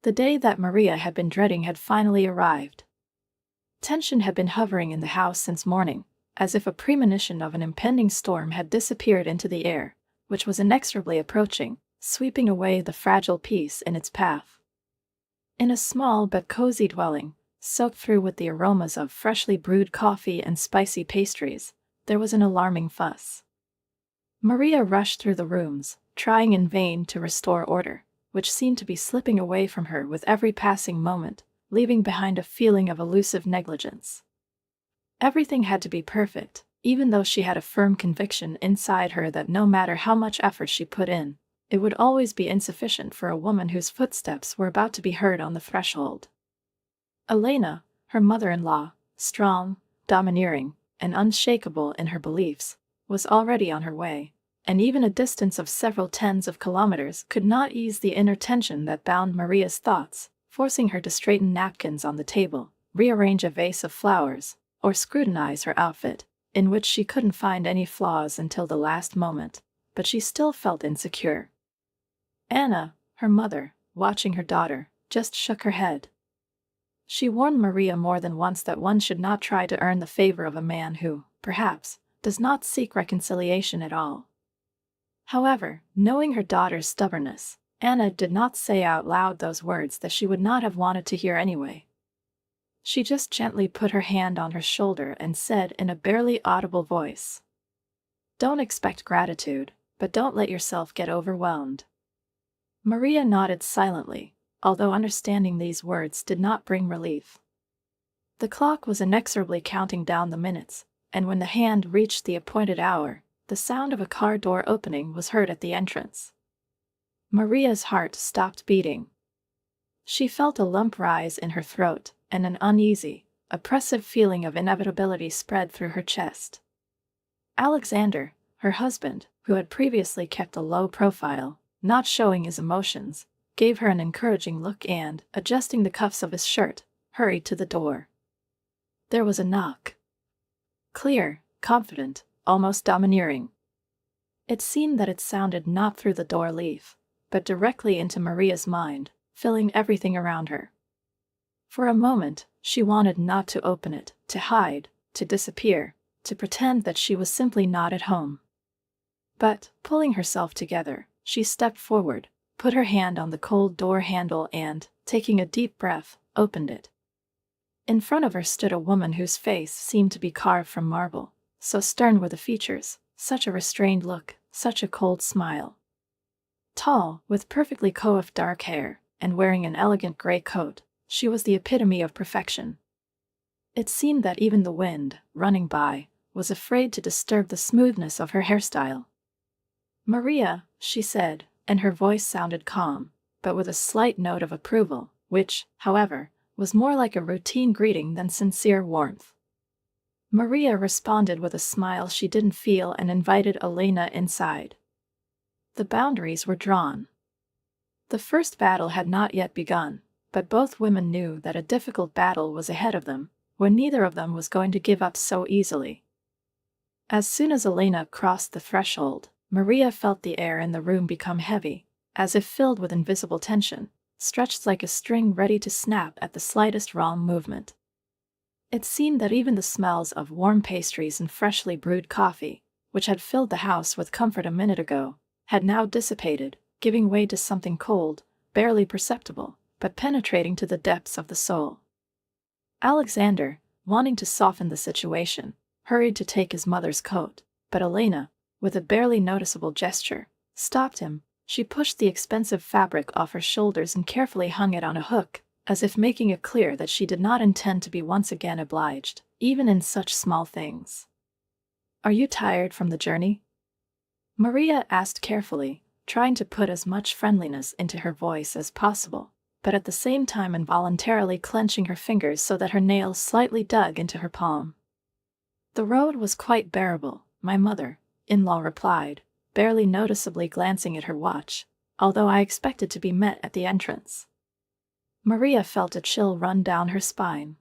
The day that Maria had been dreading had finally arrived. Tension had been hovering in the house since morning, as if a premonition of an impending storm had disappeared into the air, which was inexorably approaching, sweeping away the fragile peace in its path. In a small but cozy dwelling, soaked through with the aromas of freshly brewed coffee and spicy pastries, there was an alarming fuss. Maria rushed through the rooms, trying in vain to restore order, which seemed to be slipping away from her with every passing moment, leaving behind a feeling of elusive negligence. Everything had to be perfect, even though she had a firm conviction inside her that no matter how much effort she put in, it would always be insufficient for a woman whose footsteps were about to be heard on the threshold. Elena, her mother-in-law, strong, domineering, and unshakable in her beliefs, was already on her way, and even a distance of several tens of kilometers could not ease the inner tension that bound Maria's thoughts, forcing her to straighten napkins on the table, rearrange a vase of flowers, or scrutinize her outfit, in which she couldn't find any flaws until the last moment, but she still felt insecure. Anna, her mother, watching her daughter, just shook her head. She warned Maria more than once that one should not try to earn the favor of a man who, perhaps, does not seek reconciliation at all. However, knowing her daughter's stubbornness, Anna did not say out loud those words that she would not have wanted to hear anyway. She just gently put her hand on her shoulder and said in a barely audible voice, "Don't expect gratitude, but don't let yourself get overwhelmed." Maria nodded silently, although understanding these words did not bring relief. The clock was inexorably counting down the minutes, and when the hand reached the appointed hour, the sound of a car door opening was heard at the entrance. Maria's heart stopped beating. She felt a lump rise in her throat, and an uneasy, oppressive feeling of inevitability spread through her chest. Alexander, her husband, who had previously kept a low profile, not showing his emotions, gave her an encouraging look and, adjusting the cuffs of his shirt, hurried to the door. There was a knock. Clear, confident, almost domineering. It seemed that it sounded not through the door leaf, but directly into Maria's mind, filling everything around her. For a moment, she wanted not to open it, to hide, to disappear, to pretend that she was simply not at home. But, pulling herself together, she stepped forward, put her hand on the cold door handle and, taking a deep breath, opened it. In front of her stood a woman whose face seemed to be carved from marble, so stern were the features, such a restrained look, such a cold smile. Tall, with perfectly coiffed dark hair, and wearing an elegant gray coat, she was the epitome of perfection. It seemed that even the wind, running by, was afraid to disturb the smoothness of her hairstyle. "Maria," she said, and her voice sounded calm, but with a slight note of approval, which, however, was more like a routine greeting than sincere warmth. Maria responded with a smile she didn't feel and invited Elena inside. The boundaries were drawn. The first battle had not yet begun, but both women knew that a difficult battle was ahead of them, when neither of them was going to give up so easily. As soon as Elena crossed the threshold, Maria felt the air in the room become heavy, as if filled with invisible tension, stretched like a string ready to snap at the slightest wrong movement. It seemed that even the smells of warm pastries and freshly brewed coffee, which had filled the house with comfort a minute ago, had now dissipated, giving way to something cold, barely perceptible, but penetrating to the depths of the soul. Alexander, wanting to soften the situation, hurried to take his mother's coat, but Elena, with a barely noticeable gesture, stopped him. She pushed the expensive fabric off her shoulders and carefully hung it on a hook, as if making it clear that she did not intend to be once again obliged, even in such small things. "Are you tired from the journey?" Maria asked carefully, trying to put as much friendliness into her voice as possible, but at the same time involuntarily clenching her fingers so that her nails slightly dug into her palm. "The road was quite bearable," my mother-in-law replied, barely noticeably glancing at her watch, although I expected to be met at the entrance. Maria felt a chill run down her spine.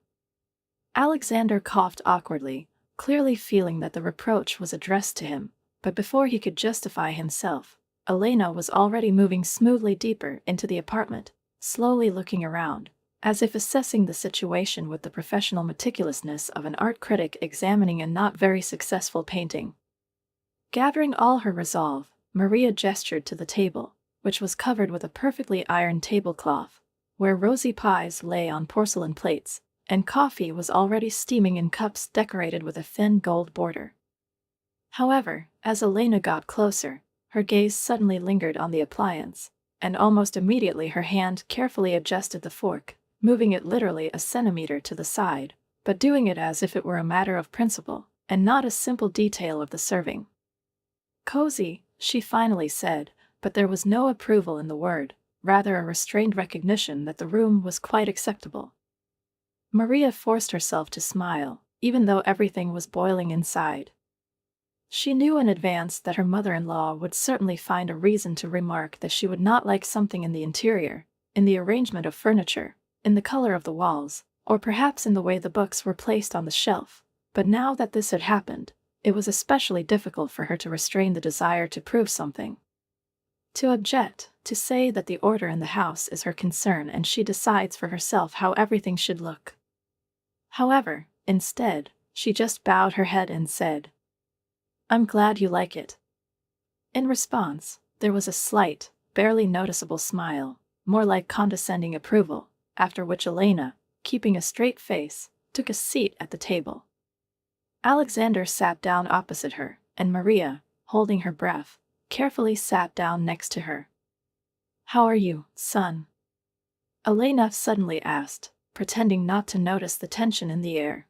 Alexander coughed awkwardly, clearly feeling that the reproach was addressed to him, but before he could justify himself, Elena was already moving smoothly deeper into the apartment, slowly looking around, as if assessing the situation with the professional meticulousness of an art critic examining a not very successful painting. Gathering all her resolve, Maria gestured to the table, which was covered with a perfectly ironed tablecloth, where rosy pies lay on porcelain plates, and coffee was already steaming in cups decorated with a thin gold border. However, as Elena got closer, her gaze suddenly lingered on the appliance, and almost immediately her hand carefully adjusted the fork, moving it literally a centimeter to the side, but doing it as if it were a matter of principle, and not a simple detail of the serving. "Cozy," she finally said, but there was no approval in the word, rather a restrained recognition that the room was quite acceptable. Maria forced herself to smile, even though everything was boiling inside. She knew in advance that her mother-in-law would certainly find a reason to remark that she would not like something in the interior, in the arrangement of furniture, in the color of the walls, or perhaps in the way the books were placed on the shelf, but now that this had happened, it was especially difficult for her to restrain the desire to prove something. To object, to say that the order in the house is her concern and she decides for herself how everything should look. However, instead, she just bowed her head and said, "I'm glad you like it." In response, there was a slight, barely noticeable smile, more like condescending approval, after which Elena, keeping a straight face, took a seat at the table. Alexander sat down opposite her, and Maria, holding her breath, carefully sat down next to her. "How are you, son?" Elena suddenly asked, pretending not to notice the tension in the air.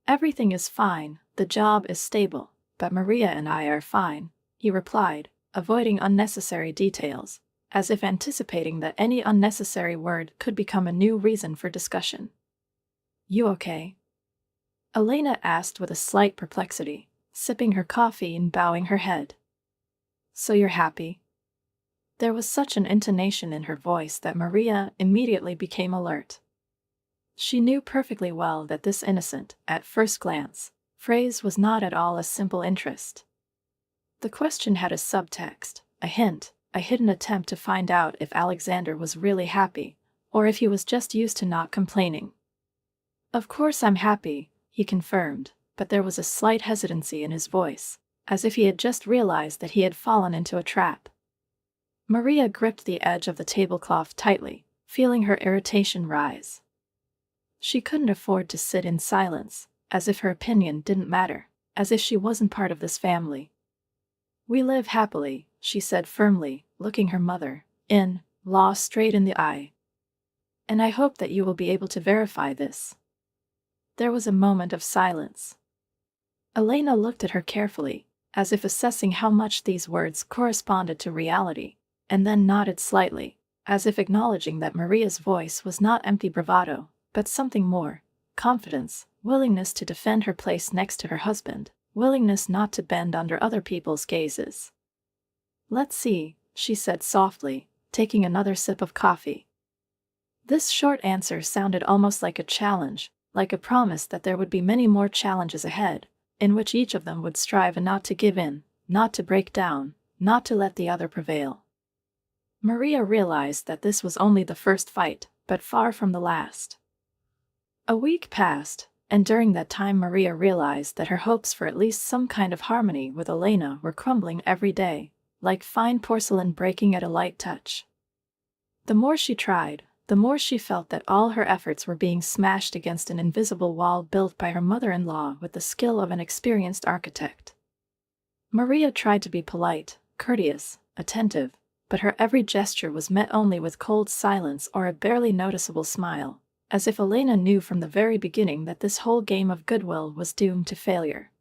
"Everything is fine, the job is stable, but Maria and I are fine," he replied, avoiding unnecessary details, as if anticipating that any unnecessary word could become a new reason for discussion. "You okay?" Elena asked with a slight perplexity, sipping her coffee and bowing her head. "So you're happy?" There was such an intonation in her voice that Maria immediately became alert. She knew perfectly well that this innocent, at first glance, phrase was not at all a simple interest. The question had a subtext, a hint, a hidden attempt to find out if Alexander was really happy, or if he was just used to not complaining. "Of course I'm happy," he confirmed, but there was a slight hesitancy in his voice, as if he had just realized that he had fallen into a trap. Maria gripped the edge of the tablecloth tightly, feeling her irritation rise. She couldn't afford to sit in silence, as if her opinion didn't matter, as if she wasn't part of this family. "We live happily," she said firmly, looking her mother-in-law straight in the eye. "And I hope that you will be able to verify this." There was a moment of silence. Elena looked at her carefully, as if assessing how much these words corresponded to reality, and then nodded slightly, as if acknowledging that Maria's voice was not empty bravado, but something more: confidence, willingness to defend her place next to her husband, willingness not to bend under other people's gazes. "Let's see," she said softly, taking another sip of coffee. This short answer sounded almost like a challenge, like a promise that there would be many more challenges ahead, in which each of them would strive not to give in, not to break down, not to let the other prevail. Maria realized that this was only the first fight, but far from the last. A week passed, and during that time Maria realized that her hopes for at least some kind of harmony with Elena were crumbling every day, like fine porcelain breaking at a light touch. The more she tried, the more she felt that all her efforts were being smashed against an invisible wall built by her mother-in-law with the skill of an experienced architect. Maria tried to be polite, courteous, attentive, but her every gesture was met only with cold silence or a barely noticeable smile, as if Elena knew from the very beginning that this whole game of goodwill was doomed to failure.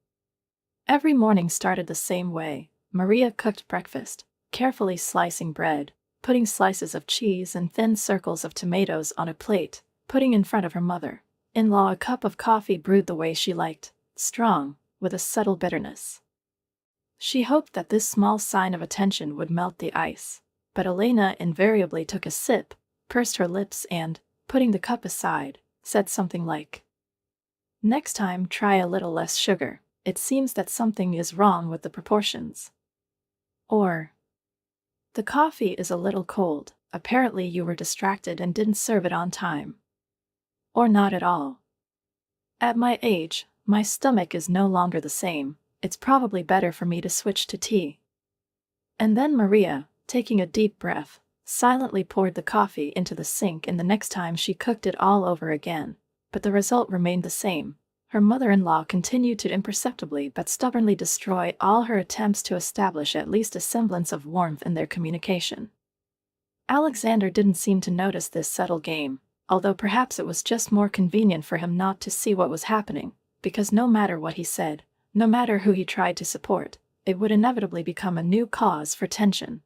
Every morning started the same way. Maria cooked breakfast, carefully slicing bread, putting slices of cheese and thin circles of tomatoes on a plate, putting in front of her mother-in-law a cup of coffee brewed the way she liked, strong, with a subtle bitterness. She hoped that this small sign of attention would melt the ice, but Elena invariably took a sip, pursed her lips and, putting the cup aside, said something like, "Next time try a little less sugar, it seems that something is wrong with the proportions." Or, "The coffee is a little cold, Apparently you were distracted and didn't serve it on time. Or not at all. At my age, my stomach is no longer the same. It's probably better for me to switch to tea." And then Maria, taking a deep breath, silently poured the coffee into the sink, and the next time she cooked it all over again. But the result remained the same. Her mother-in-law continued to imperceptibly but stubbornly destroy all her attempts to establish at least a semblance of warmth in their communication. Alexander didn't seem to notice this subtle game, although perhaps it was just more convenient for him not to see what was happening, because no matter what he said, no matter who he tried to support, it would inevitably become a new cause for tension.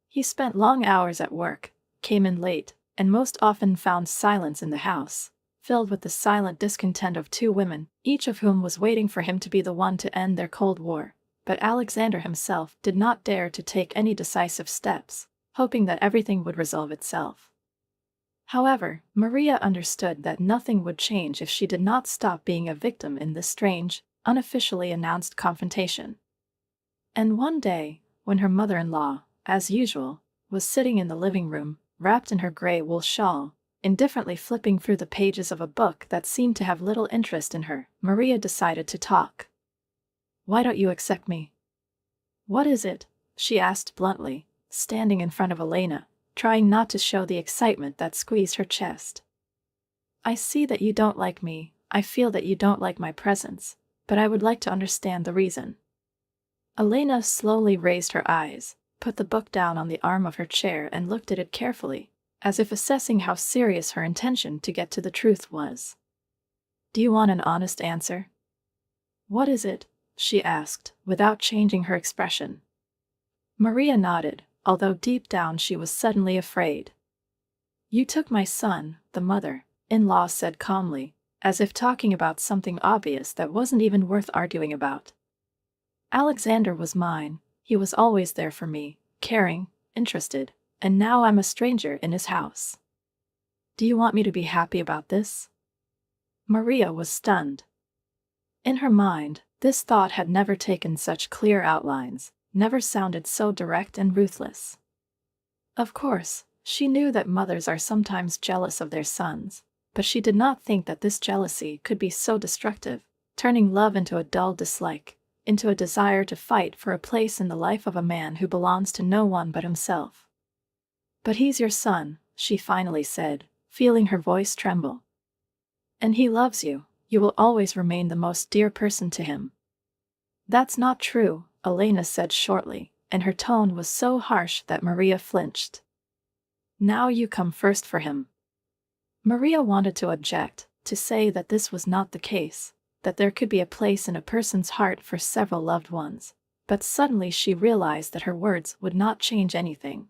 He spent long hours at work, came in late, and most often found silence in the house, filled with the silent discontent of two women, each of whom was waiting for him to be the one to end their Cold War. But Alexander himself did not dare to take any decisive steps, hoping that everything would resolve itself. However, Maria understood that nothing would change if she did not stop being a victim in this strange, unofficially announced confrontation. And one day, when her mother-in-law, as usual, was sitting in the living room, wrapped in her gray wool shawl, indifferently flipping through the pages of a book that seemed to have little interest in her, Maria decided to talk. "Why don't you accept me?" "What is it?" she asked bluntly, standing in front of Elena, trying not to show the excitement that squeezed her chest. "I see that you don't like me, I feel that you don't like my presence, but I would like to understand the reason." Elena slowly raised her eyes, put the book down on the arm of her chair and looked at it carefully, as if assessing how serious her intention to get to the truth was. "Do you want an honest answer?" "What is it?" she asked, without changing her expression. Maria nodded, although deep down she was suddenly afraid. "You took my son," the mother-in-law said calmly, as if talking about something obvious that wasn't even worth arguing about. "Alexander was mine, he was always there for me, caring, interested, and now I'm a stranger in his house. Do you want me to be happy about this?" Maria was stunned. In her mind, this thought had never taken such clear outlines, never sounded so direct and ruthless. Of course, she knew that mothers are sometimes jealous of their sons, but she did not think that this jealousy could be so destructive, turning love into a dull dislike, into a desire to fight for a place in the life of a man who belongs to no one but himself. "But he's your son," she finally said, feeling her voice tremble. "And he loves you, you will always remain the most dear person to him." "That's not true," Elena said shortly, and her tone was so harsh that Maria flinched. "Now you come first for him." Maria wanted to object, to say that this was not the case, that there could be a place in a person's heart for several loved ones, but suddenly she realized that her words would not change anything.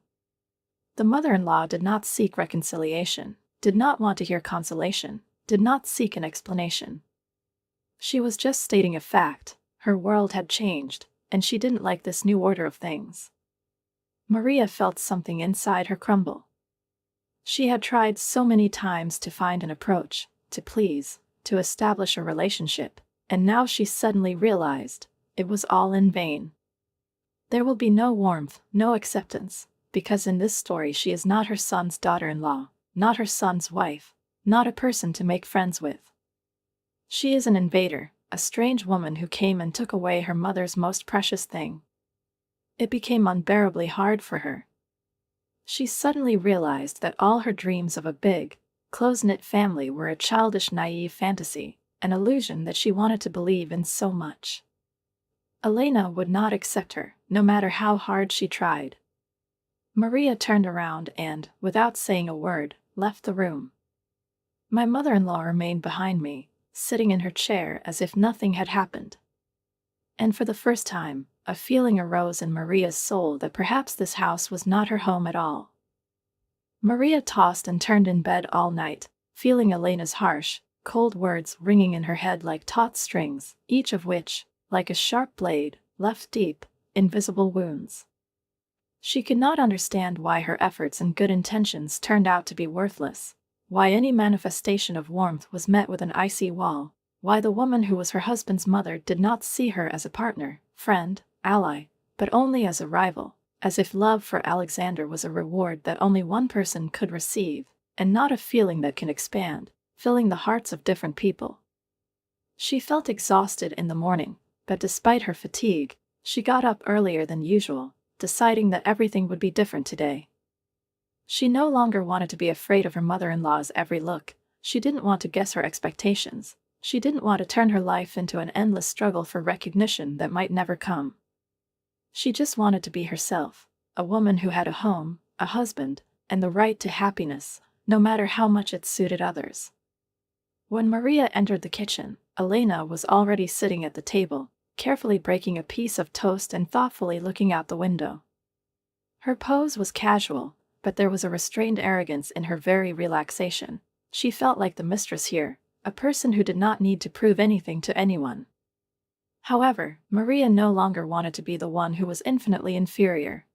The mother-in-law did not seek reconciliation, did not want to hear consolation, did not seek an explanation. She was just stating a fact. Her world had changed, and she didn't like this new order of things. Maria felt something inside her crumble. She had tried so many times to find an approach, to please, to establish a relationship, and now she suddenly realized it was all in vain. There will be no warmth, no acceptance, because in this story she is not her son's daughter-in-law, not her son's wife, not a person to make friends with. She is an invader, a strange woman who came and took away her mother's most precious thing. It became unbearably hard for her. She suddenly realized that all her dreams of a big, close-knit family were a childish, naive fantasy, an illusion that she wanted to believe in so much. Elena would not accept her, no matter how hard she tried. Maria turned around and, without saying a word, left the room. My mother-in-law remained behind me, sitting in her chair as if nothing had happened. And for the first time, a feeling arose in Maria's soul that perhaps this house was not her home at all. Maria tossed and turned in bed all night, feeling Elena's harsh, cold words ringing in her head like taut strings, each of which, like a sharp blade, left deep, invisible wounds. She could not understand why her efforts and good intentions turned out to be worthless, why any manifestation of warmth was met with an icy wall, why the woman who was her husband's mother did not see her as a partner, friend, ally, but only as a rival, as if love for Alexander was a reward that only one person could receive, and not a feeling that can expand, filling the hearts of different people. She felt exhausted in the morning, but despite her fatigue, she got up earlier than usual, deciding that everything would be different today. She no longer wanted to be afraid of her mother-in-law's every look. She didn't want to guess her expectations. She didn't want to turn her life into an endless struggle for recognition that might never come. She just wanted to be herself, a woman who had a home, a husband, and the right to happiness, no matter how much it suited others. When Maria entered the kitchen, Elena was already sitting at the table, carefully breaking a piece of toast and thoughtfully looking out the window. Her pose was casual, but there was a restrained arrogance in her very relaxation. She felt like the mistress here, a person who did not need to prove anything to anyone. However, Maria no longer wanted to be the one who was infinitely inferior.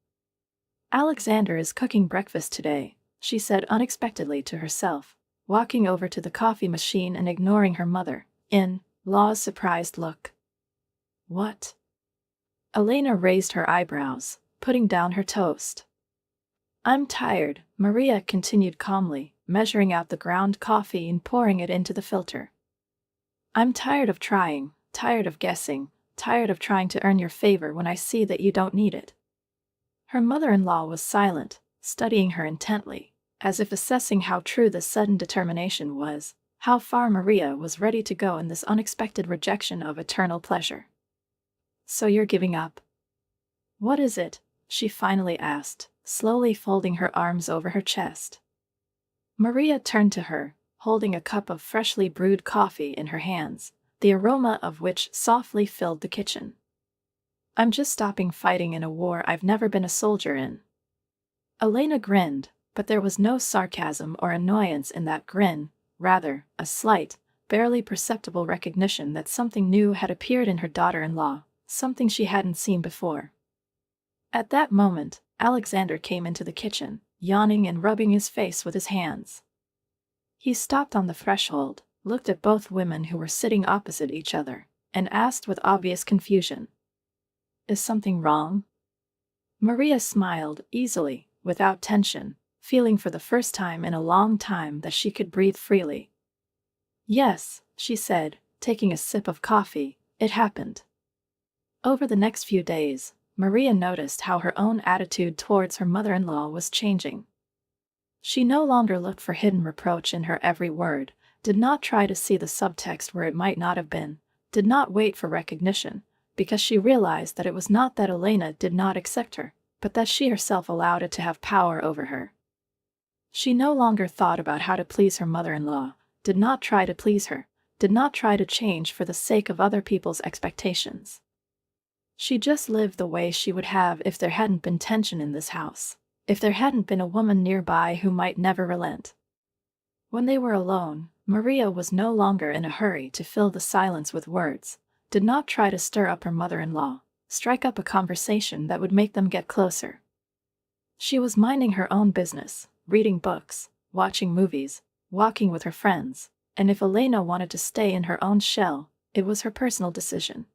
"Alexander is cooking breakfast today," she said unexpectedly to herself, walking over to the coffee machine and ignoring her mother-in-law's surprised look. "What?" Elena raised her eyebrows, putting down her toast. "I'm tired," Maria continued calmly, measuring out the ground coffee and pouring it into the filter. "I'm tired of trying, tired of guessing, tired of trying to earn your favor when I see that you don't need it." Her mother-in-law was silent, studying her intently, as if assessing how true this sudden determination was, how far Maria was ready to go in this unexpected rejection of eternal pleasure. "So you're giving up?" "What is it?" she finally asked, slowly folding her arms over her chest. Maria turned to her, holding a cup of freshly brewed coffee in her hands, the aroma of which softly filled the kitchen. "I'm just stopping fighting in a war I've never been a soldier in." Elena grinned, but there was no sarcasm or annoyance in that grin, rather, a slight, barely perceptible recognition that something new had appeared in her daughter-in-law, something she hadn't seen before. At that moment, Alexander came into the kitchen, yawning and rubbing his face with his hands. He stopped on the threshold, looked at both women who were sitting opposite each other, and asked with obvious confusion, "Is something wrong?" Maria smiled, easily, without tension, feeling for the first time in a long time that she could breathe freely. "Yes," she said, taking a sip of coffee, "it happened." Over the next few days, Maria noticed how her own attitude towards her mother-in-law was changing. She no longer looked for hidden reproach in her every word, did not try to see the subtext where it might not have been, did not wait for recognition, because she realized that it was not that Elena did not accept her, but that she herself allowed it to have power over her. She no longer thought about how to please her mother-in-law, did not try to please her, did not try to change for the sake of other people's expectations. She just lived the way she would have if there hadn't been tension in this house, if there hadn't been a woman nearby who might never relent. When they were alone, Maria was no longer in a hurry to fill the silence with words, did not try to stir up her mother-in-law, strike up a conversation that would make them get closer. She was minding her own business, reading books, watching movies, walking with her friends, and if Elena wanted to stay in her own shell, it was her personal decision.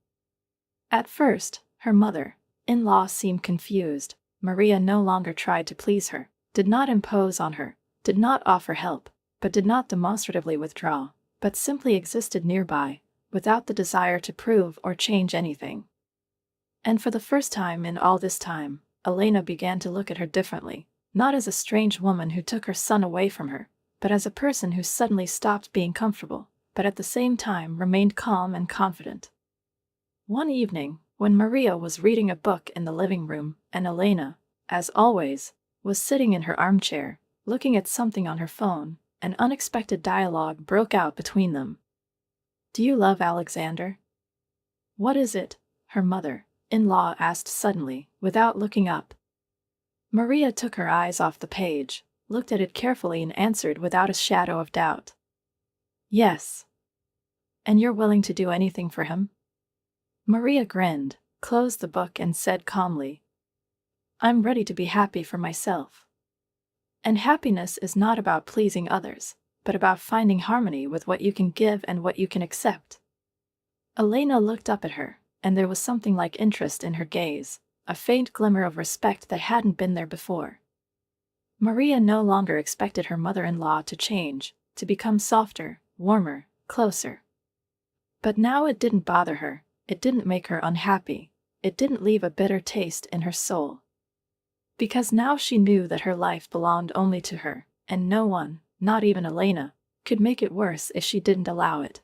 At first, her mother-in-law seemed confused. Maria no longer tried to please her, did not impose on her, did not offer help, but did not demonstratively withdraw, but simply existed nearby, without the desire to prove or change anything. And for the first time in all this time, Elena began to look at her differently, not as a strange woman who took her son away from her, but as a person who suddenly stopped being comfortable, but at the same time remained calm and confident. One evening, when Maria was reading a book in the living room, and Elena, as always, was sitting in her armchair, looking at something on her phone, an unexpected dialogue broke out between them. "Do you love Alexander?" "What is it?" her mother-in-law asked suddenly, without looking up. Maria took her eyes off the page, looked at it carefully and answered without a shadow of doubt. "Yes." "And you're willing to do anything for him?" Maria grinned, closed the book and said calmly, "I'm ready to be happy for myself." And happiness is not about pleasing others, but about finding harmony with what you can give and what you can accept. Elena looked up at her, and there was something like interest in her gaze, a faint glimmer of respect that hadn't been there before. Maria no longer expected her mother-in-law to change, to become softer, warmer, closer. But now it didn't bother her, it didn't make her unhappy, it didn't leave a bitter taste in her soul. Because now she knew that her life belonged only to her, and no one, not even Elena, could make it worse if she didn't allow it.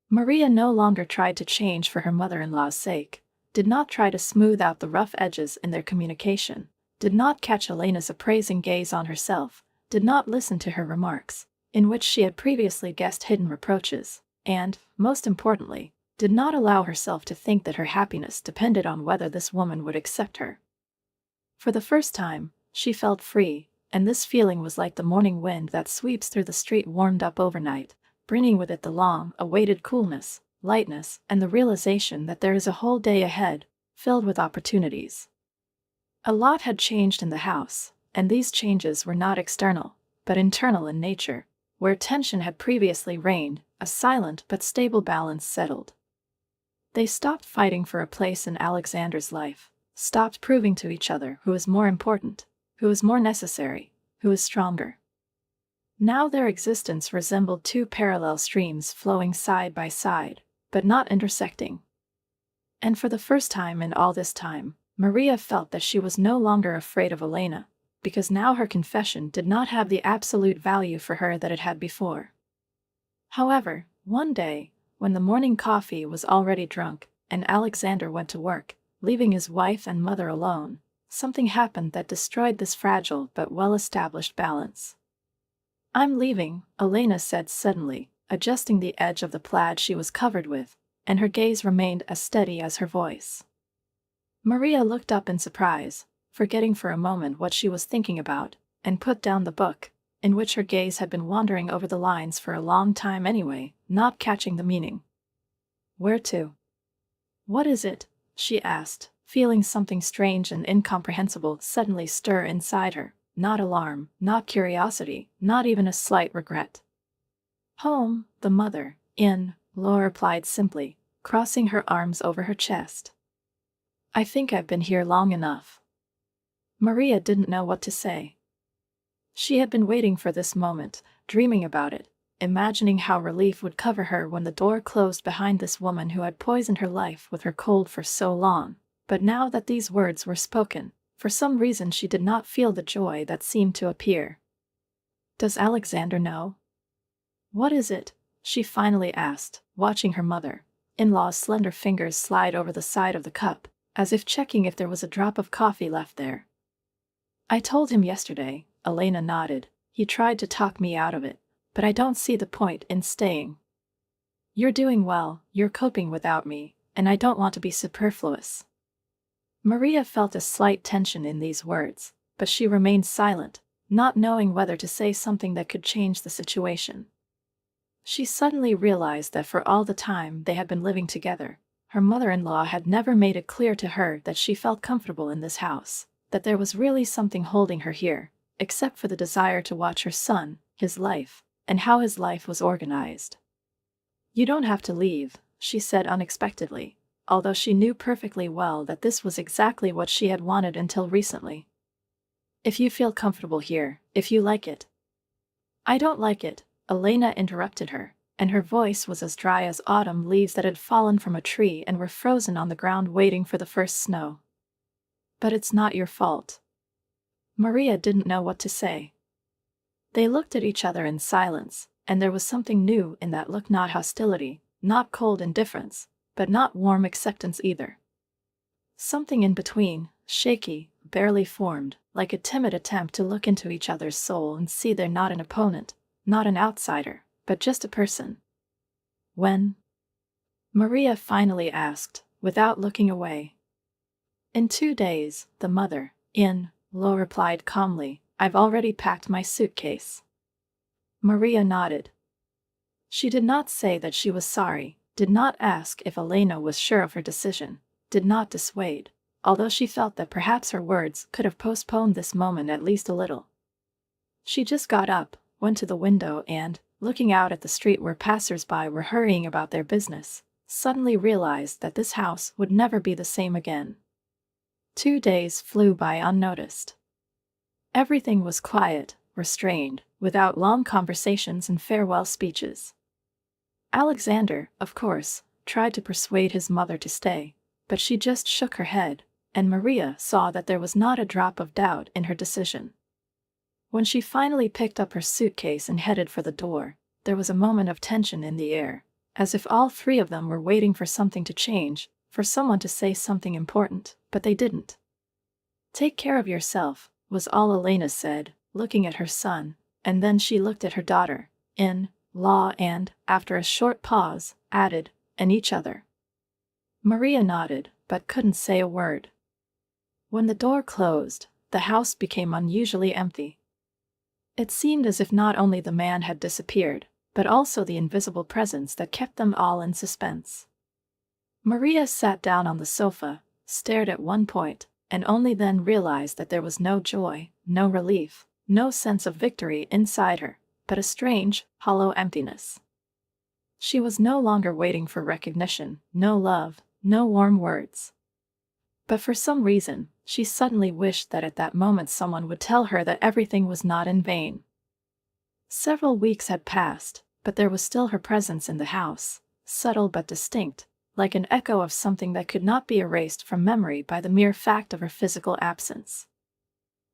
Maria no longer tried to change for her mother-in-law's sake, did not try to smooth out the rough edges in their communication, did not catch Elena's appraising gaze on herself, did not listen to her remarks, in which she had previously guessed hidden reproaches, and, most importantly, did not allow herself to think that her happiness depended on whether this woman would accept her. For the first time, she felt free, and this feeling was like the morning wind that sweeps through the street warmed up overnight, bringing with it the long-awaited coolness, lightness, and the realization that there is a whole day ahead, filled with opportunities. A lot had changed in the house, and these changes were not external, but internal in nature. Where tension had previously reigned, a silent but stable balance settled. They stopped fighting for a place in Alexander's life, stopped proving to each other who was more important, who was more necessary, who was stronger. Now their existence resembled two parallel streams flowing side by side, but not intersecting. And for the first time in all this time, Maria felt that she was no longer afraid of Elena, because now her confession did not have the absolute value for her that it had before. However, one day, when the morning coffee was already drunk, and Alexander went to work, leaving his wife and mother alone, something happened that destroyed this fragile but well-established balance. "I'm leaving," Elena said suddenly, adjusting the edge of the plaid she was covered with, and her gaze remained as steady as her voice. Maria looked up in surprise, forgetting for a moment what she was thinking about, and put down the book, in which her gaze had been wandering over the lines for a long time anyway, not catching the meaning. "Where to?" "What is it?" she asked, feeling something strange and incomprehensible suddenly stir inside her, not alarm, not curiosity, not even a slight regret. "Home, the mother-in law replied simply, crossing her arms over her chest. "I think I've been here long enough." Maria didn't know what to say. She had been waiting for this moment, dreaming about it, imagining how relief would cover her when the door closed behind this woman who had poisoned her life with her cold for so long. But now that these words were spoken, for some reason she did not feel the joy that seemed to appear. "Does Alexander know?" "What is it?" she finally asked, watching her mother-in-law's slender fingers slide over the side of the cup, as if checking if there was a drop of coffee left there. "I told him yesterday," Elena nodded. "He tried to talk me out of it, but I don't see the point in staying. You're doing well, you're coping without me, and I don't want to be superfluous." Maria felt a slight tension in these words, but she remained silent, not knowing whether to say something that could change the situation. She suddenly realized that for all the time they had been living together, her mother-in-law had never made it clear to her that she felt comfortable in this house, that there was really something holding her here, except for the desire to watch her son, his life, and how his life was organized. "You don't have to leave," she said unexpectedly, although she knew perfectly well that this was exactly what she had wanted until recently. "If you feel comfortable here, if you like it." "I don't like it," Elena interrupted her, and her voice was as dry as autumn leaves that had fallen from a tree and were frozen on the ground waiting for the first snow. "But it's not your fault." Maria didn't know what to say. They looked at each other in silence, and there was something new in that look, not hostility, not cold indifference, but not warm acceptance either. Something in between, shaky, barely formed, like a timid attempt to look into each other's soul and see they're not an opponent, not an outsider, but just a person. "When?" Maria finally asked, without looking away. "In 2 days," the mother-in-law replied calmly. "I've already packed my suitcase." Maria nodded. She did not say that she was sorry, did not ask if Elena was sure of her decision, did not dissuade, although she felt that perhaps her words could have postponed this moment at least a little. She just got up, went to the window and, looking out at the street where passers-by were hurrying about their business, suddenly realized that this house would never be the same again. 2 days flew by unnoticed. Everything was quiet, restrained, without long conversations and farewell speeches. Alexander, of course, tried to persuade his mother to stay, but she just shook her head, and Maria saw that there was not a drop of doubt in her decision. When she finally picked up her suitcase and headed for the door, there was a moment of tension in the air, as if all three of them were waiting for something to change, for someone to say something important, but they didn't. "Take care of yourself," was all Elena said, looking at her son, and then she looked at her daughter-in-law and, after a short pause, added, "and each other." Maria nodded, but couldn't say a word. When the door closed, the house became unusually empty. It seemed as if not only the man had disappeared, but also the invisible presence that kept them all in suspense. Maria sat down on the sofa, stared at one point, and only then realized that there was no joy, no relief, no sense of victory inside her, but a strange, hollow emptiness. She was no longer waiting for recognition, no love, no warm words. But for some reason, she suddenly wished that at that moment someone would tell her that everything was not in vain. Several weeks had passed, but there was still her presence in the house, subtle but distinct, like an echo of something that could not be erased from memory by the mere fact of her physical absence.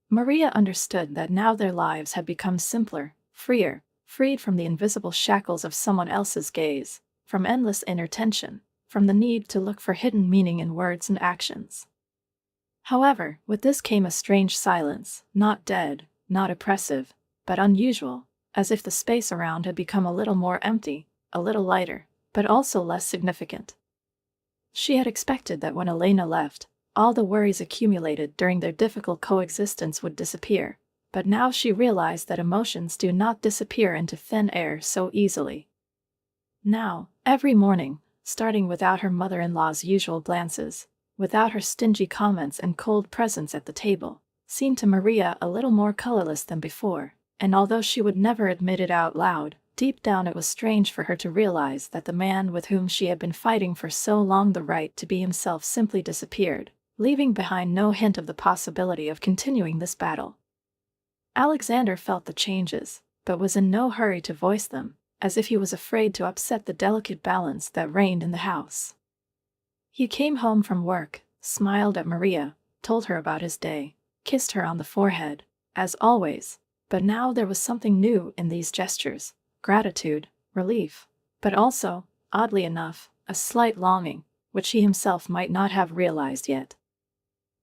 Maria understood that now their lives had become simpler, freer, freed from the invisible shackles of someone else's gaze, from endless inner tension, from the need to look for hidden meaning in words and actions. However, with this came a strange silence, not dead, not oppressive, but unusual, as if the space around had become a little more empty, a little lighter, but also less significant. She had expected that when Elena left, all the worries accumulated during their difficult coexistence would disappear, but now she realized that emotions do not disappear into thin air so easily. Now, every morning, starting without her mother-in-law's usual glances, without her stingy comments and cold presence at the table, seemed to Maria a little more colorless than before, and although she would never admit it out loud, deep down it was strange for her to realize that the man with whom she had been fighting for so long the right to be himself simply disappeared, leaving behind no hint of the possibility of continuing this battle. Alexander felt the changes, but was in no hurry to voice them, as if he was afraid to upset the delicate balance that reigned in the house. He came home from work, smiled at Maria, told her about his day, kissed her on the forehead, as always, but now there was something new in these gestures, gratitude, relief, but also, oddly enough, a slight longing, which he himself might not have realized yet.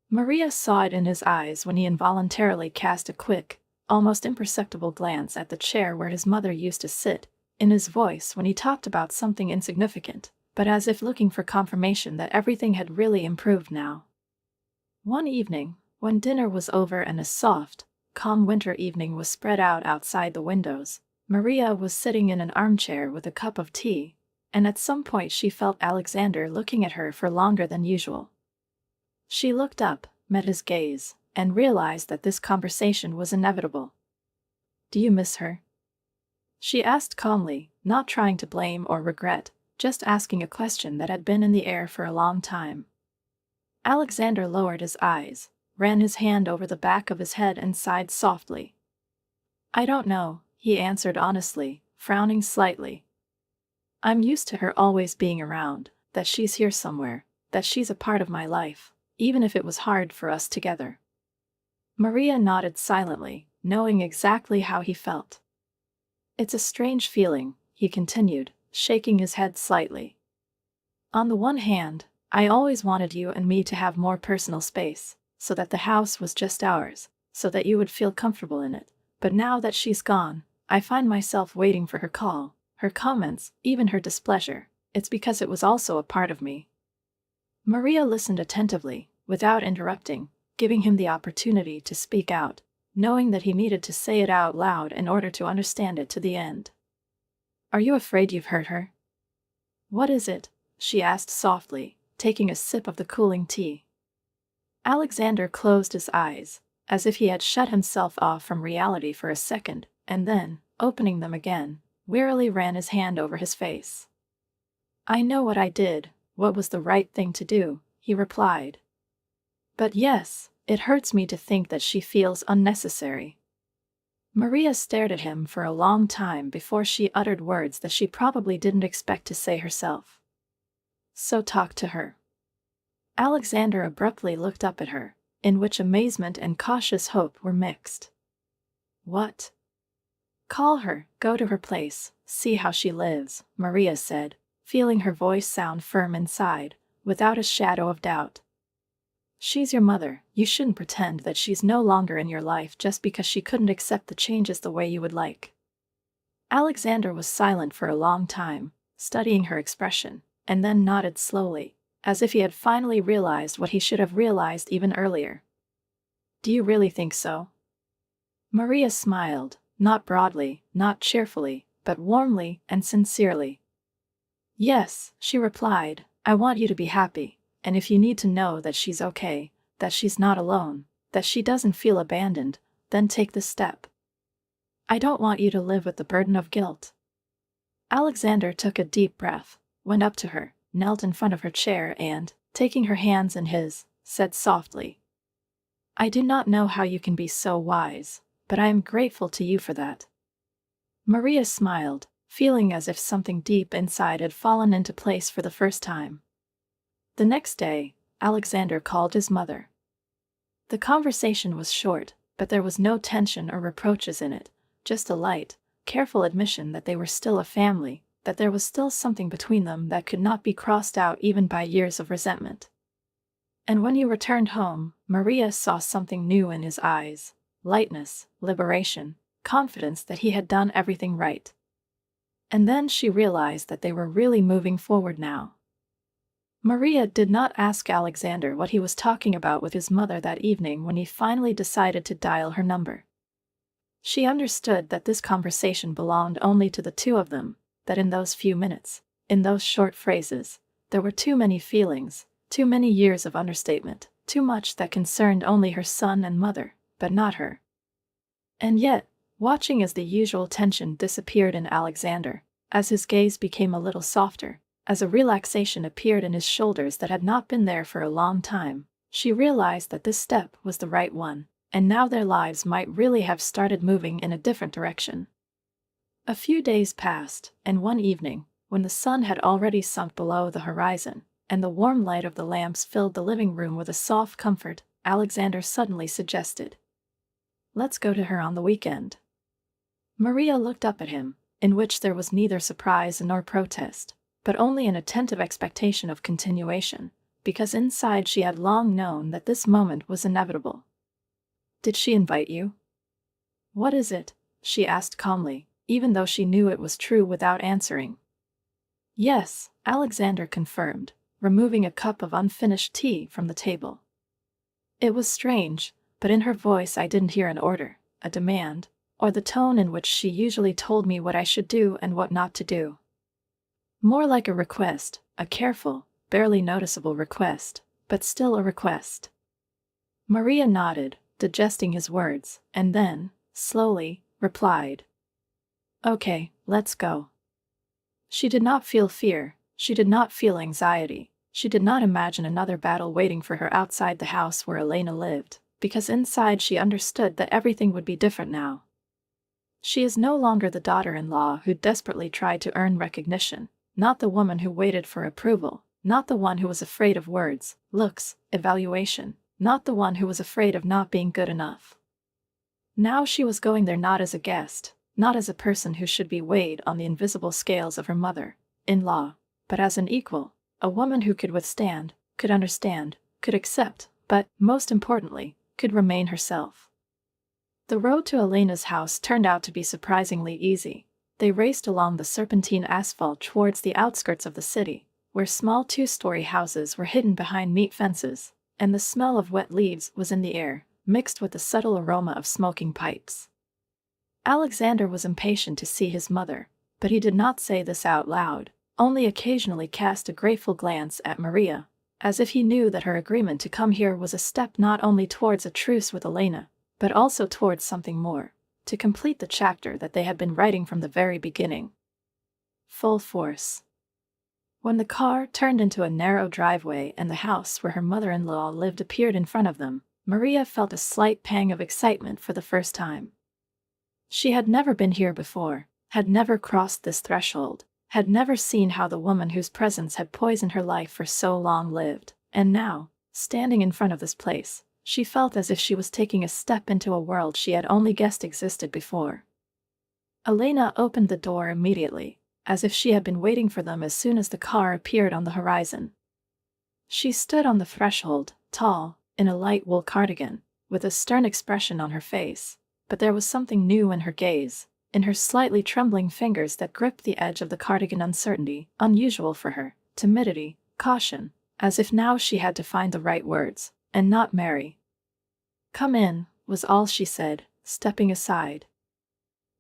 Maria saw it in his eyes when he involuntarily cast a quick, almost imperceptible glance at the chair where his mother used to sit, in his voice when he talked about something insignificant, but as if looking for confirmation that everything had really improved now. One evening, when dinner was over and a soft, calm winter evening was spread out outside the windows, Maria was sitting in an armchair with a cup of tea, and at some point she felt Alexander looking at her for longer than usual. She looked up, met his gaze, and realized that this conversation was inevitable. "Do you miss her?" she asked calmly, not trying to blame or regret, just asking a question that had been in the air for a long time. Alexander lowered his eyes, ran his hand over the back of his head and sighed softly. "I don't know," he answered honestly, frowning slightly. "I'm used to her always being around, that she's here somewhere, that she's a part of my life, even if it was hard for us together." Maria nodded silently, knowing exactly how he felt. "It's a strange feeling," he continued, shaking his head slightly. "On the one hand, I always wanted you and me to have more personal space, so that the house was just ours, so that you would feel comfortable in it, but now that she's gone, I find myself waiting for her call, her comments, even her displeasure. It's because it was also a part of me." Maria listened attentively, without interrupting, giving him the opportunity to speak out, knowing that he needed to say it out loud in order to understand it to the end. "Are you afraid you've hurt her?" "What is it?" she asked softly, taking a sip of the cooling tea. Alexander closed his eyes, as if he had shut himself off from reality for a second, and then, opening them again, wearily ran his hand over his face. "I know what I did, what was the right thing to do," he replied. But yes, it hurts me to think that she feels unnecessary. Maria stared at him for a long time before she uttered words that she probably didn't expect to say herself. So talk to her. Alexander abruptly looked up at her, in which amazement and cautious hope were mixed. What? Call her, go to her place, see how she lives, Maria said, feeling her voice sound firm inside, without a shadow of doubt. She's your mother, you shouldn't pretend that she's no longer in your life just because she couldn't accept the changes the way you would like. Alexander was silent for a long time, studying her expression, and then nodded slowly, as if he had finally realized what he should have realized even earlier. Do you really think so? Maria smiled, not broadly, not cheerfully, but warmly and sincerely. Yes, she replied, I want you to be happy, and if you need to know that she's okay, that she's not alone, that she doesn't feel abandoned, then take the step. I don't want you to live with the burden of guilt. Alexander took a deep breath, went up to her, knelt in front of her chair and, taking her hands in his, said softly, I do not know how you can be so wise, but I am grateful to you for that. Maria smiled, feeling as if something deep inside had fallen into place for the first time. The next day, Alexander called his mother. The conversation was short, but there was no tension or reproaches in it, just a light, careful admission that they were still a family, that there was still something between them that could not be crossed out even by years of resentment. And when he returned home, Maria saw something new in his eyes, lightness, liberation, confidence that he had done everything right. And then she realized that they were really moving forward now. Maria did not ask Alexander what he was talking about with his mother that evening when he finally decided to dial her number. She understood that this conversation belonged only to the two of them, that in those few minutes, in those short phrases, there were too many feelings, too many years of understatement, too much that concerned only her son and mother, but not her. And yet, watching as the usual tension disappeared in Alexander, as his gaze became a little softer, as a relaxation appeared in his shoulders that had not been there for a long time, she realized that this step was the right one, and now their lives might really have started moving in a different direction. A few days passed, and one evening, when the sun had already sunk below the horizon, and the warm light of the lamps filled the living room with a soft comfort, Alexander suddenly suggested, Let's go to her on the weekend. Maria looked up at him, in which there was neither surprise nor protest, but only an attentive expectation of continuation, because inside she had long known that this moment was inevitable. Did she invite you? What is it? She asked calmly, even though she knew it was true without answering. Yes, Alexander confirmed, removing a cup of unfinished tea from the table. It was strange, but in her voice I didn't hear an order, a demand, or the tone in which she usually told me what I should do and what not to do. More like a request, a careful, barely noticeable request, but still a request. Maria nodded, digesting his words, and then, slowly, replied, Okay, let's go. She did not feel fear, she did not feel anxiety, she did not imagine another battle waiting for her outside the house where Elena lived, because inside she understood that everything would be different now. She is no longer the daughter-in-law who desperately tried to earn recognition, not the woman who waited for approval, not the one who was afraid of words, looks, evaluation, not the one who was afraid of not being good enough. Now she was going there not as a guest, not as a person who should be weighed on the invisible scales of her mother-in-law, but as an equal, a woman who could withstand, could understand, could accept, but, most importantly, could remain herself. The road to Elena's house turned out to be surprisingly easy. They raced along the serpentine asphalt towards the outskirts of the city, where small two-story houses were hidden behind neat fences, and the smell of wet leaves was in the air, mixed with the subtle aroma of smoking pipes. Alexander was impatient to see his mother, but he did not say this out loud, only occasionally cast a grateful glance at Maria, as if he knew that her agreement to come here was a step not only towards a truce with Elena, but also towards something more, to complete the chapter that they had been writing from the very beginning. Full force. When the car turned into a narrow driveway and the house where her mother-in-law lived appeared in front of them, Maria felt a slight pang of excitement for the first time. She had never been here before, had never crossed this threshold, had never seen how the woman whose presence had poisoned her life for so long lived, and now, standing in front of this place, she felt as if she was taking a step into a world she had only guessed existed before. Elena opened the door immediately, as if she had been waiting for them as soon as the car appeared on the horizon. She stood on the threshold, tall, in a light wool cardigan, with a stern expression on her face, but there was something new in her gaze, in her slightly trembling fingers that gripped the edge of the cardigan. Uncertainty, unusual for her, timidity, caution, as if now she had to find the right words, and not marry. "Come in," was all she said, stepping aside.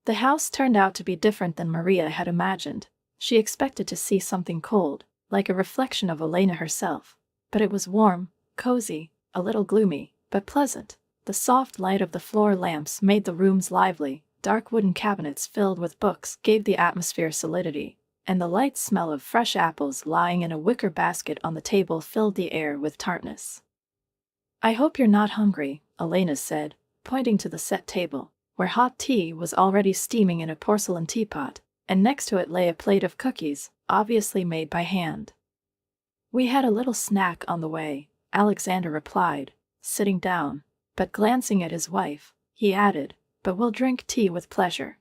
The house turned out to be different than Maria had imagined. She expected to see something cold, like a reflection of Elena herself, but it was warm, cozy, a little gloomy, but pleasant. The soft light of the floor lamps made the rooms lively, dark wooden cabinets filled with books gave the atmosphere solidity, and the light smell of fresh apples lying in a wicker basket on the table filled the air with tartness. "I hope you're not hungry," Elena said, pointing to the set table, where hot tea was already steaming in a porcelain teapot, and next to it lay a plate of cookies, obviously made by hand. "We had a little snack on the way," Alexander replied, sitting down, but glancing at his wife, he added, "but we'll drink tea with pleasure."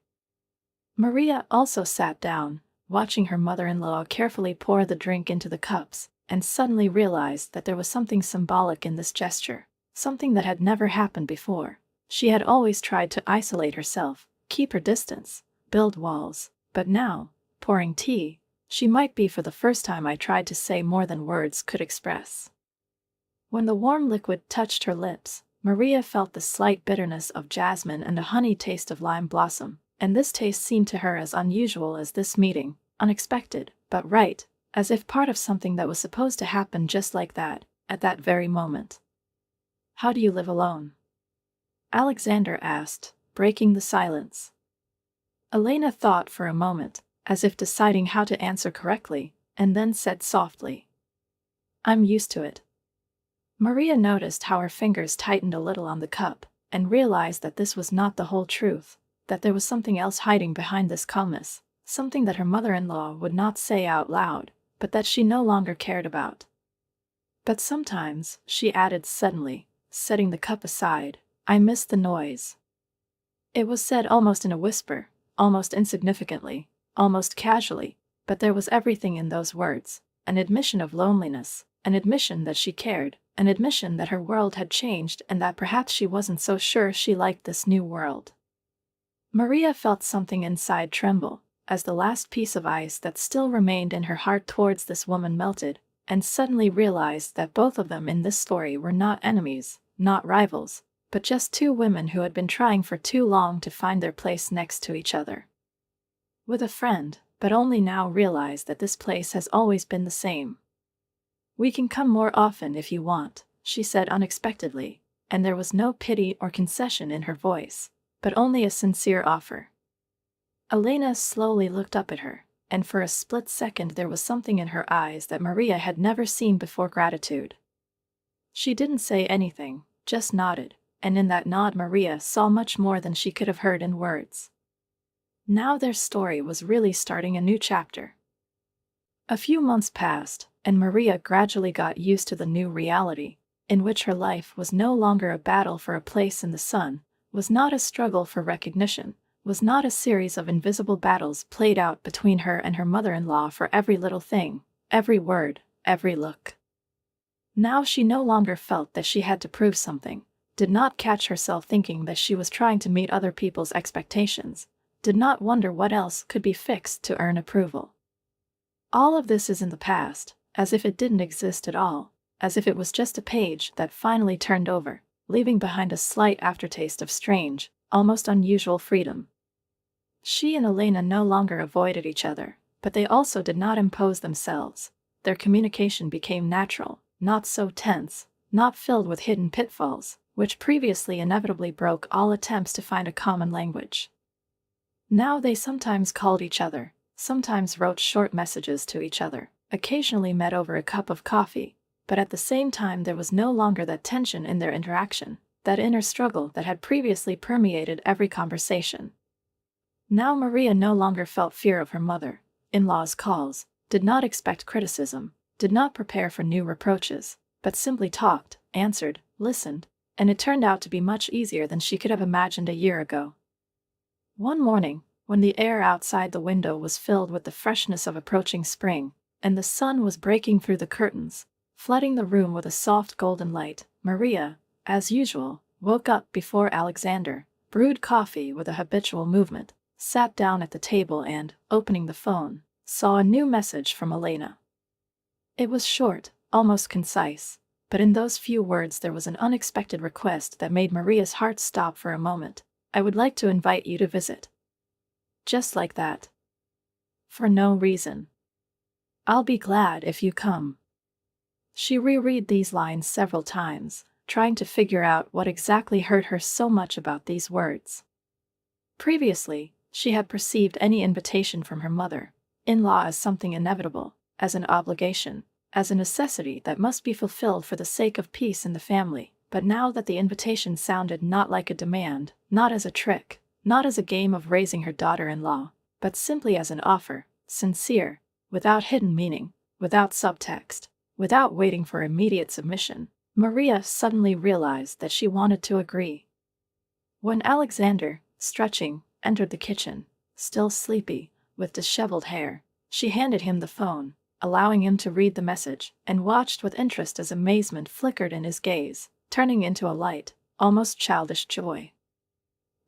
Maria also sat down, watching her mother-in-law carefully pour the drink into the cups, and suddenly realized that there was something symbolic in this gesture, something that had never happened before. She had always tried to isolate herself, keep her distance, build walls, but now, pouring tea, she might be for the first time I tried to say more than words could express. When the warm liquid touched her lips, Maria felt the slight bitterness of jasmine and a honey taste of lime blossom, and this taste seemed to her as unusual as this meeting, unexpected, but right, as if part of something that was supposed to happen just like that, at that very moment. "How do you live alone?" Alexander asked, breaking the silence. Elena thought for a moment, as if deciding how to answer correctly, and then said softly, "I'm used to it." Maria noticed how her fingers tightened a little on the cup, and realized that this was not the whole truth, that there was something else hiding behind this calmness, something that her mother-in-law would not say out loud, but that she no longer cared about. "But sometimes," she added suddenly, setting the cup aside, "I miss the noise." It was said almost in a whisper, almost insignificantly, almost casually, but there was everything in those words, an admission of loneliness, an admission that she cared, an admission that her world had changed and that perhaps she wasn't so sure she liked this new world. Maria felt something inside tremble, as the last piece of ice that still remained in her heart towards this woman melted, and suddenly realized that both of them in this story were not enemies, not rivals, but just two women who had been trying for too long to find their place next to each other. With a friend, but only now realized that this place has always been the same. "We can come more often if you want," she said unexpectedly, and there was no pity or concession in her voice, but only a sincere offer. Elena slowly looked up at her, and for a split second there was something in her eyes that Maria had never seen before: gratitude. She didn't say anything, just nodded, and in that nod Maria saw much more than she could have heard in words. Now their story was really starting a new chapter. A few months passed, and Maria gradually got used to the new reality, in which her life was no longer a battle for a place in the sun, was not a struggle for recognition, was not a series of invisible battles played out between her and her mother-in-law for every little thing, every word, every look. Now she no longer felt that she had to prove something, did not catch herself thinking that she was trying to meet other people's expectations, did not wonder what else could be fixed to earn approval. All of this is in the past, as if it didn't exist at all, as if it was just a page that finally turned over, leaving behind a slight aftertaste of strange, almost unusual freedom. She and Elena no longer avoided each other, but they also did not impose themselves. Their communication became natural, not so tense, not filled with hidden pitfalls, which previously inevitably broke all attempts to find a common language. Now they sometimes called each other, sometimes wrote short messages to each other, occasionally met over a cup of coffee, but at the same time there was no longer that tension in their interaction, that inner struggle that had previously permeated every conversation. Now Maria no longer felt fear of her mother-in-law's calls, did not expect criticism, did not prepare for new reproaches, but simply talked, answered, listened, and it turned out to be much easier than she could have imagined a year ago. One morning, when the air outside the window was filled with the freshness of approaching spring, and the sun was breaking through the curtains, flooding the room with a soft golden light, Maria, as usual, woke up before Alexander, brewed coffee with a habitual movement, sat down at the table and, opening the phone, saw a new message from Elena. It was short, almost concise, but in those few words there was an unexpected request that made Maria's heart stop for a moment. I would like to invite you to visit. Just like that. For no reason. I'll be glad if you come. She reread these lines several times, trying to figure out what exactly hurt her so much about these words. Previously, she had perceived any invitation from her mother-in-law as something inevitable, as an obligation, as a necessity that must be fulfilled for the sake of peace in the family. But now that the invitation sounded not like a demand, not as a trick, not as a game of raising her daughter-in-law, but simply as an offer, sincere, without hidden meaning, without subtext, without waiting for immediate submission, Maria suddenly realized that she wanted to agree. When Alexander, stretching, entered the kitchen, still sleepy, with disheveled hair, she handed him the phone, allowing him to read the message, and watched with interest as amazement flickered in his gaze, turning into a light, almost childish joy.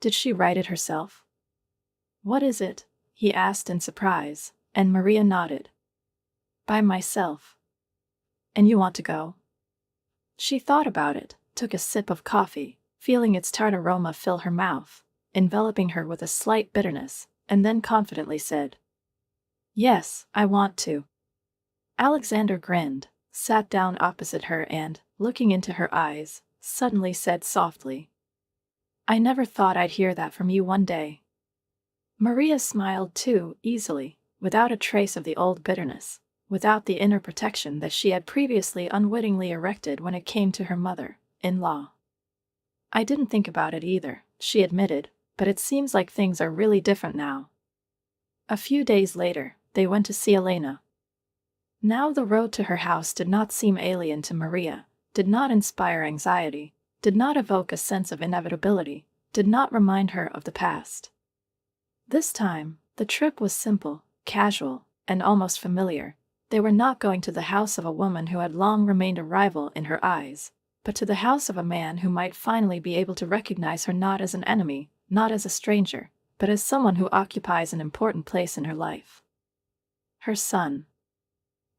Did she write it herself? What is it? He asked in surprise, and Maria nodded. By myself. And you want to go? She thought about it, took a sip of coffee, feeling its tart aroma fill her mouth, enveloping her with a slight bitterness, and then confidently said, Yes, I want to. Alexander grinned, sat down opposite her and, looking into her eyes, suddenly said softly, I never thought I'd hear that from you one day. Maria smiled too, easily, without a trace of the old bitterness, without the inner protection that she had previously unwittingly erected when it came to her mother-in-law. I didn't think about it either, she admitted, but it seems like things are really different now. A few days later, they went to see Elena. Now the road to her house did not seem alien to Maria, did not inspire anxiety, did not evoke a sense of inevitability, did not remind her of the past. This time, the trip was simple, casual, and almost familiar. They were not going to the house of a woman who had long remained a rival in her eyes, but to the house of a man who might finally be able to recognize her not as an enemy, not as a stranger, but as someone who occupies an important place in her life. Her son.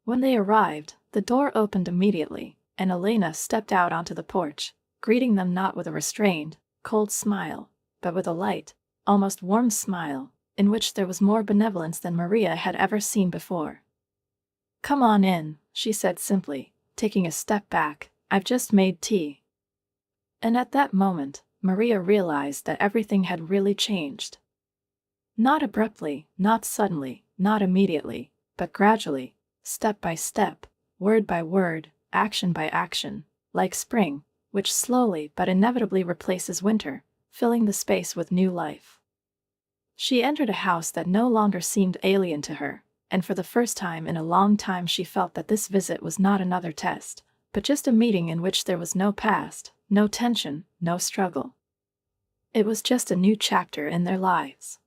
When they arrived, the door opened immediately, and Elena stepped out onto the porch, greeting them not with a restrained, cold smile, but with a light, almost warm smile, in which there was more benevolence than Maria had ever seen before. Come on in, she said simply, taking a step back, I've just made tea. And at that moment, Maria realized that everything had really changed. Not abruptly, not suddenly, not immediately, but gradually, step by step, word by word, action by action, like spring, which slowly but inevitably replaces winter, filling the space with new life. She entered a house that no longer seemed alien to her, and for the first time in a long time she felt that this visit was not another test, but just a meeting in which there was no past, no tension, no struggle. It was just a new chapter in their lives.